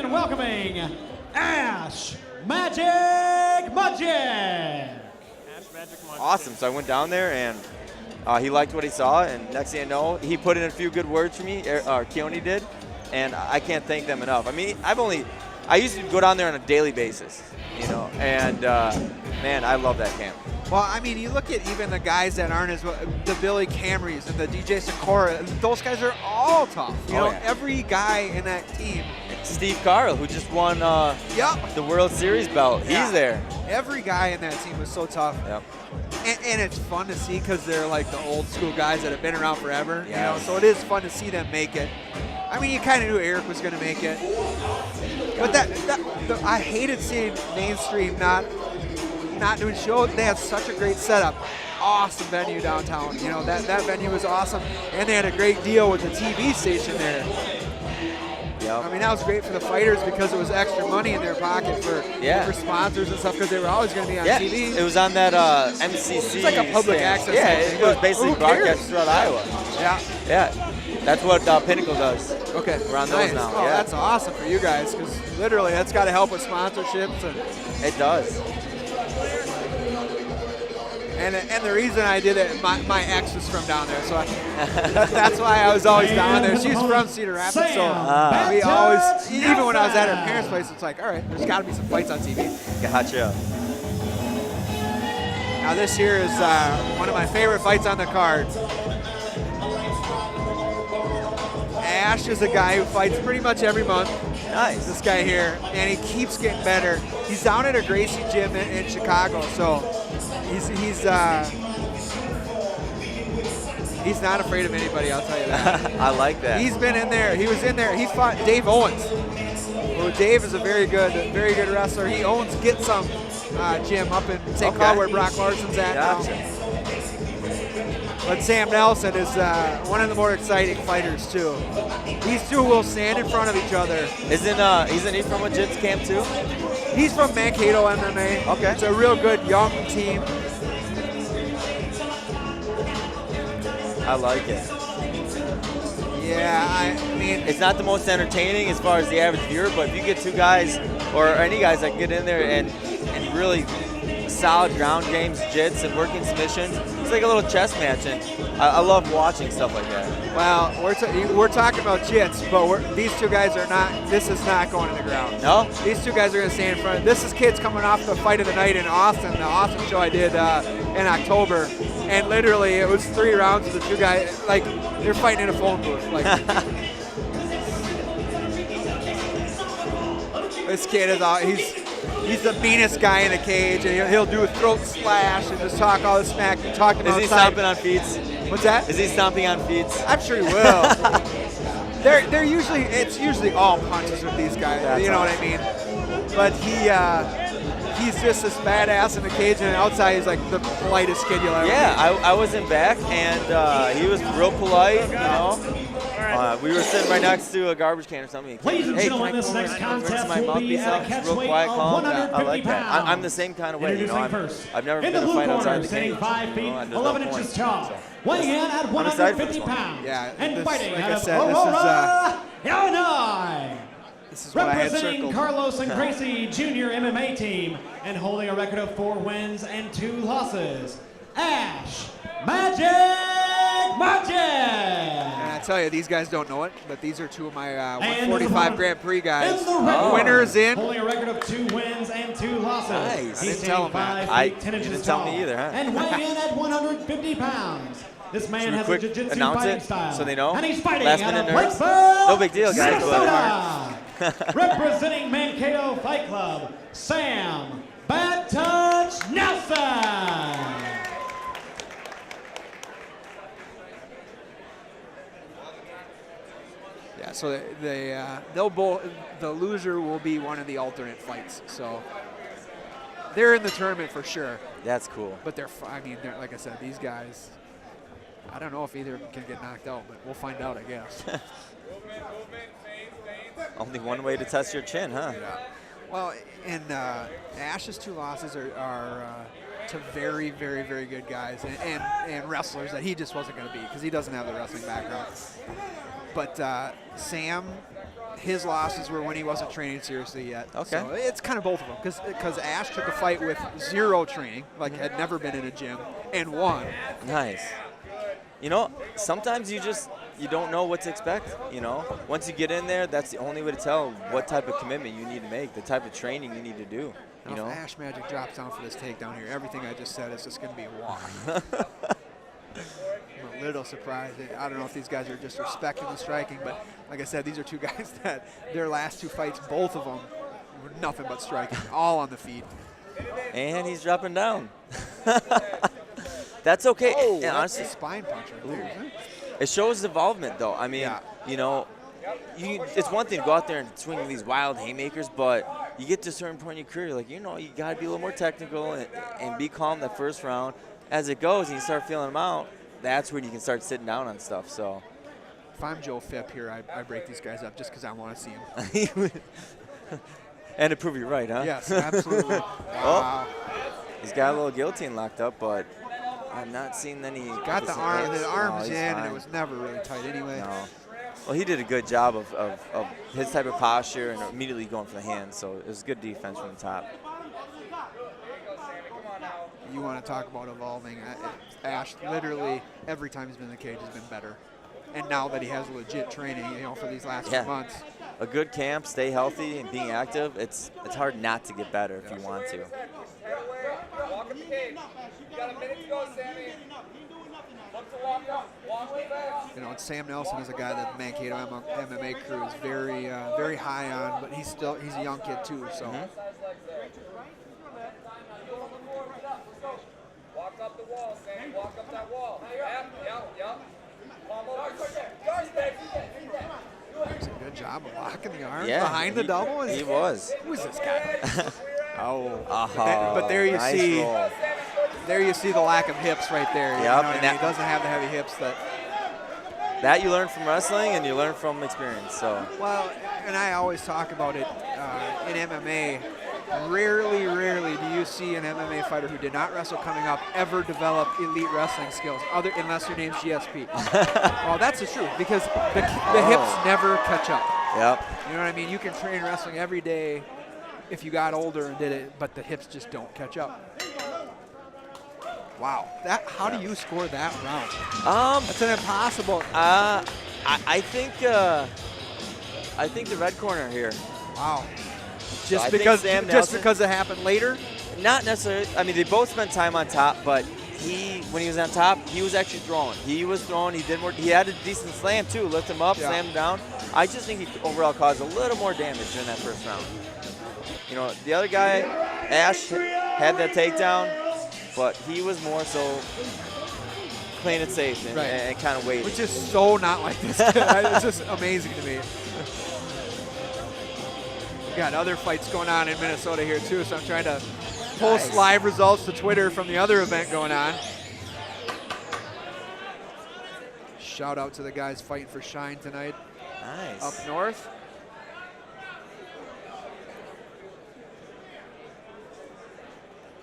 and welcoming Ash Majok. Awesome. So I went down there and he liked what he saw, and next thing you know, he put in a few good words for me, or Keone did, and I can't thank them enough. I mean, I used to go down there on a daily basis, you know, and man, I love that camp. Well, I mean, you look at even the guys that aren't as well, the Billy Camrys and the DJ Sikora, those guys are all tough. You know, yeah. Every guy in that team. Steve Carl, who just won the World Series belt, he's there. Every guy in that team was so tough. Yep. And it's fun to see because they're like the old school guys that have been around forever. Yes. You know, so it is fun to see them make it. I mean, you kind of knew Eric was going to make it. But I hated seeing mainstream not doing shows. They had such a great setup. Awesome venue downtown. You know, that venue was awesome. And they had a great deal with the TV station there. Yep. I mean, that was great for the fighters because it was extra money in their pocket for sponsors and stuff because they were always going to be on TV. It was on that MCC. It's like a public access. Yeah, thing, it was basically broadcast throughout Iowa. Yeah. Yeah. That's what Pinnacle does. Okay. We're on nice. those now. Oh, yeah. That's awesome for you guys because literally that's got to help with sponsorships. It does. And the reason I did it, my ex was from down there, so that's why I was always down there. She's from Cedar Rapids, so we always, even when I was at her parents' place, it's like, all right, there's got to be some fights on TV. Gotcha. Now this here is one of my favorite fights on the card. Ash is a guy who fights pretty much every month. Nice. This guy here, and he keeps getting better. He's down at a Gracie gym in Chicago, so he's not afraid of anybody, I'll tell you that. I like that. He's been in there. He was in there. He fought Dave Owens. Well, Dave is a very good wrestler. He owns Get Some gym up in St. Cloud where Brock Larson's at now. But Sam Nelson is one of the more exciting fighters too. These two will stand in front of each other. Isn't he from a Jits camp too? He's from Mankato MMA. Okay. It's a real good young team. I like it. Yeah, I mean, it's not the most entertaining as far as the average viewer, but if you get two guys or any guys that get in there and really solid ground games, jits, and working submissions, it's like a little chess match, and I love watching stuff like that. Well, we're talking about jits, but these two guys are not. This is not going to the ground. No? These two guys are going to stand in front. This is kids coming off the fight of the night in Austin, the Austin show I did in October, and literally it was 3 rounds of the two guys, like they're fighting in a phone booth. Like this kid is he's the meanest guy in the cage, and he'll do a throat slash and just talk all the smack and talk about. Is he stomping on feet? What's that? Is he stomping on feet? I'm sure he will. It's usually all punches with these guys. That's you know what I mean? But he's just this badass in the cage, and outside he's like the politest kid you'll ever meet. Yeah, I was in back, and he was real polite, you know. We were sitting right next to a garbage can or something. Ladies and gentlemen, can I this come next over contest my will be mouthpiece at a out? catch Real weight quiet, of calm. 150 I like that. pounds. I'm the same kind of way, you know. I've never in been the in a blue fight corner, outside the standing cage. 5 feet, There's no 11 point. inches tall, weighing in at I'm excited for 150 this one. pounds, Yeah, and fighting like out I of said, Aurora, Illinois. This is what I had Representing circled. Carlos and Gracie Junior MMA team and holding a record of 4 wins and 2 losses, Ash Majok. And I tell you, these guys don't know it, but these are two of my 145 Grand Prix guys. In the ring, Winners in. holding a record of 2 wins and 2 losses. Nice. He's I didn't tell him standing 5 that. feet 10 inches didn't tell tall me either, huh? and weighing in at 150 pounds. This man Should we has quick a jiu-jitsu announce fighting it style. so they know? And he's fighting Last out of minute nerves? Lakeville, No big deal, guys. Minnesota. Representing Mankato Fight Club, Sam Bad Touch Nelson. Yeah, so the loser will be one of the alternate fights. So they're in the tournament for sure. That's cool. But they're like I said, these guys. I don't know if either of them can get knocked out, but we'll find out, I guess. Only one way to test your chin, huh? Yeah. Well, and Ash's 2 losses are to very, very, very good guys and wrestlers that he just wasn't going to beat because he doesn't have the wrestling background. But Sam his losses were when he wasn't training seriously yet. Okay. So it's kind of both of them because Ash took a fight with 0 training, like had never been in a gym, and won. Nice. You know, sometimes you don't know what to expect, you know. Once you get in there, that's the only way to tell what type of commitment you need to make, the type of training you need to do, you know. If Ash Majok drops down for this takedown here, everything I just said is just going to be a walk. I'm a little surprised. I don't know if these guys are just respecting the striking, but like I said, these are 2 guys that their last 2 fights, both of them, were nothing but striking, all on the feet. And he's dropping down. That's okay. Oh, and that's honestly, a spine punch right there, isn't it? it shows development, though. I mean, Yeah. you know, it's one thing to go out there and swing these wild haymakers, but you get to a certain point in your career, like, you know, you got to be a little more technical and be calm that first round. As it goes and you start feeling them out, that's when you can start sitting down on stuff. So, If I'm Joe Phipp here, I break these guys up just because I want to see them. and to prove you're right, huh? Yes, absolutely. Wow. Oh, he's got a little guillotine locked up, but I'm not seeing any. Got the arm, the arms he's in, and fine. it was never really tight anyway. No. Well, he did a good job of his type of posture and immediately going for the hands, so it was good defense from the top. You want to talk about evolving. Ash, literally, every time he's been in the cage, has been better. And now that he has legit training, you know, for these last few months. A good camp, stay healthy, and being active, it's hard not to get better if you want to. Walk up the cage. You got a minute to go, Sammy. Look to walk up. Walk fast. You know, and Sam Nelson is a guy that the Mankato MMA crew is very, very high on, but he's a young kid too. So. Walk up the wall, Sammy. Walk up that wall. Yep. Palm over. It's a good job of locking the arms Yeah, behind the double. He was. Who is this guy? Oh, but there you nice see. roll. There you see the lack of hips right there. Yep, You know what and I mean? that- He doesn't have the heavy hips That you learn from wrestling and you learn from experience. So Well, and I always talk about it in MMA. Rarely do you see an MMA fighter who did not wrestle coming up ever develop elite wrestling skills, unless your name's GSP. Well, that's the truth, because the hips never catch up. Yep. You know what I mean? You can train wrestling every day if you got older and did it, but the hips just don't catch up. Wow. How do you score that round? That's an impossible. I think the red corner here. Wow. I Just think because Sam just Nelson- because it happened later? Not necessarily. I mean, they both spent time on top, but when he was on top, he was actually throwing. He was throwing. He did more. He had a decent slam too. Lift him up, slam him down. I just think he overall caused a little more damage during that first round. You know, the other guy, Ash, had that takedown, but he was more so playing it safe and kind of waiting. Which is so not like this guy. It's just amazing to me. We got other fights going on in Minnesota here too, so I'm trying to post live results to Twitter from the other event going on. Shout out to the guys fighting for Shine tonight. Nice. Up north.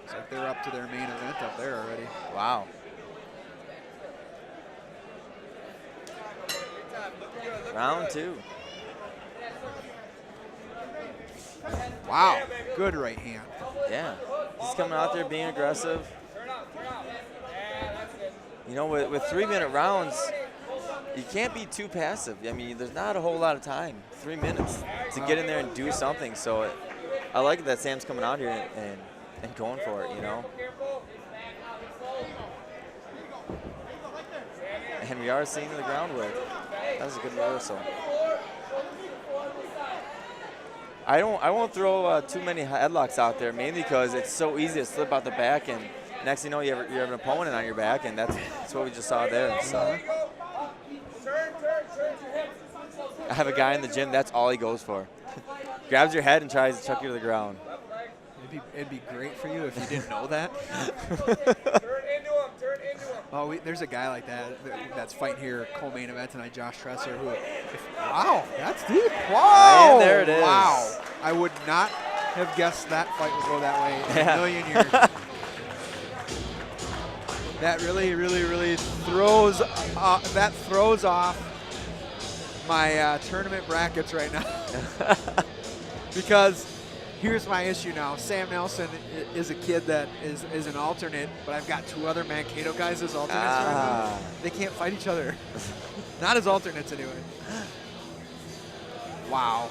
Looks like they're up to their main event up there already. Wow. Round 2. Wow, good right hand. Yeah. He's coming out there being aggressive. You know, with 3-minute rounds, you can't be too passive. I mean, there's not a whole lot of time, 3 minutes, to get in there and do something. So I like that Sam's coming out here and going for it, you know. And we are seeing the groundwork. That was a good reversal. I won't throw too many headlocks out there, mainly because it's so easy to slip out the back, and next thing you know, you have an opponent on your back, and that's what we just saw there. So I have a guy in the gym, that's all he goes for. Grabs your head and tries to chuck you to the ground. It'd be great for you if you didn't know that. Oh, there's a guy like that's fighting here, co-main event tonight, Josh Tresser, who, wow, that's deep. Wow. And there it is. Wow. I would not have guessed that fight would go that way in a million years. That really throws off my tournament brackets right now. Because here's my issue now. Sam Nelson is a kid that is an alternate, but I've got 2 other Mankato guys as alternates right now. They can't fight each other. Not as alternates anyway. Wow.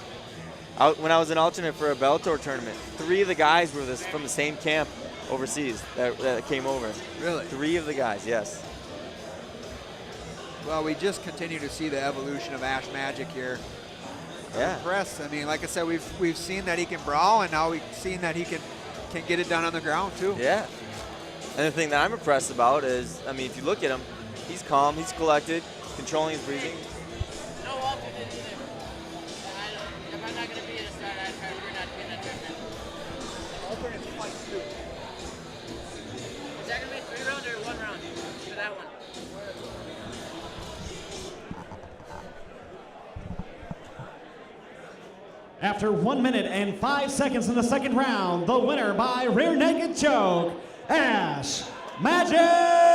When I was an alternate for a Bellator tournament, 3 of the guys were from the same camp overseas that came over. Really? 3 of the guys, yes. Well, we just continue to see the evolution of Ash Majok here. Yeah. I'm impressed. I mean, like I said, we've seen that he can brawl, and now we've seen that he can get it done on the ground too. Yeah. And the thing that I'm impressed about is, I mean, if you look at him, he's calm, he's collected, controlling his breathing. No alternate either. If I'm not going to be at a start, I'd prefer not to be in that tournament. Alternates fight too. Is that going to be 3 rounds or 1 round for that one? After 1 minute and 5 seconds in the second round, the winner by rear naked choke, Ash Majok!